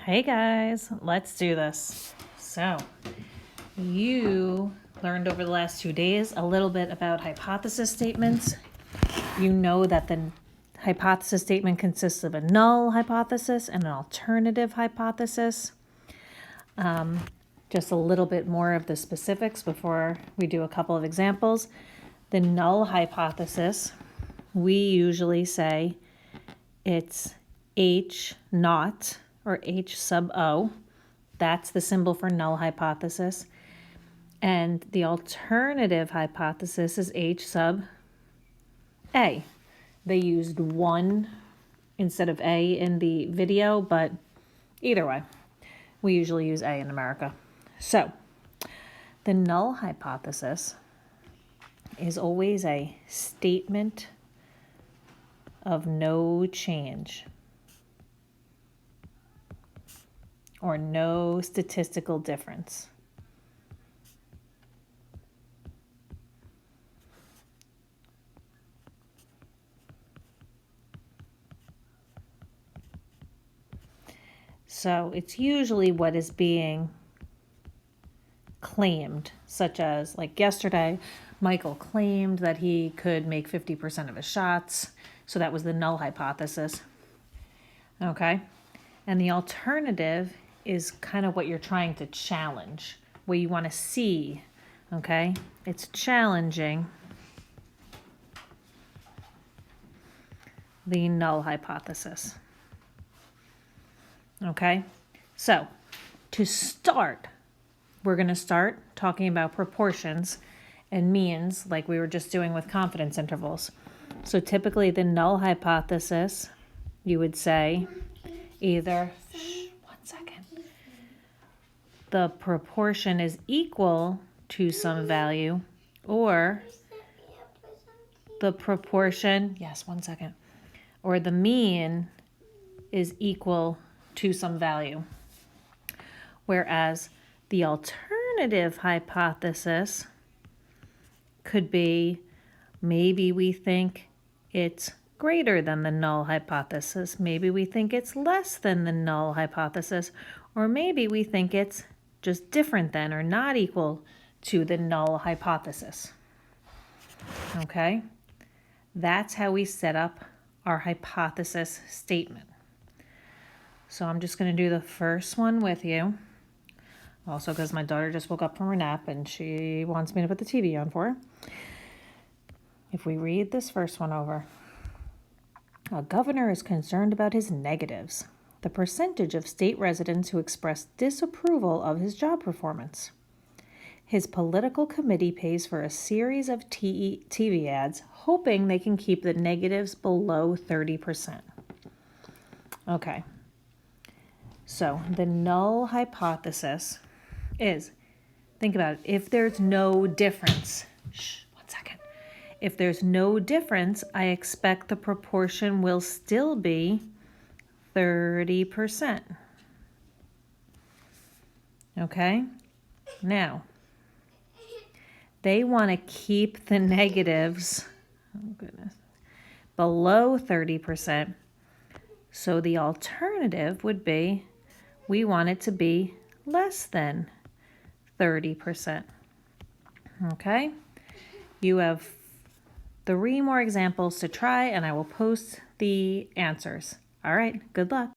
Hey guys, let's do this. So, you learned over the last 2 days a little bit about hypothesis statements. You know that the hypothesis statement consists of a null hypothesis and an alternative hypothesis. Just a little bit more of the specifics before we do a couple of examples. The null hypothesis, we usually say it's H naught or H sub O. That's the symbol for null hypothesis. And the alternative hypothesis is H sub A. They used 1 instead of A in the video, but either way, we usually use A in America. So, the null hypothesis is always a statement of no change or no statistical difference. So it's usually what is being claimed, such as like yesterday, Michael claimed that he could make 50% of his shots. So that was the null hypothesis. Okay. And the alternative is kind of what you're trying to challenge, what you want to see. Okay. It's challenging the null hypothesis. Okay. So to start, we're going to start talking about proportions and means like we were just doing with confidence intervals. So typically the null hypothesis, you would say either, the proportion is equal to some value, or the proportion, or the mean is equal to some value. Whereas the alternative hypothesis could be maybe we think it's greater than the null hypothesis, maybe we think it's less than the null hypothesis, or maybe we think it's just different than or not equal to the null hypothesis. Okay? That's how we set up our hypothesis statement. So I'm just going to do the first one with you. Also because my daughter just woke up from her nap and she wants me to put the TV on for her. If we read this first one over. A governor is concerned about his negatives, the percentage of state residents who express disapproval of his job performance. His political committee pays for a series of TV ads, hoping they can keep the negatives below 30%. Okay. So the null hypothesis is, think about it, if there's no difference, if there's no difference, I expect the proportion will still be 30%. Okay? Now, they want to keep the negatives, below 30%. So the alternative would be, we want it to be less than 30%. Okay? You have 3 more examples to try, and I will post the answers. All right, good luck.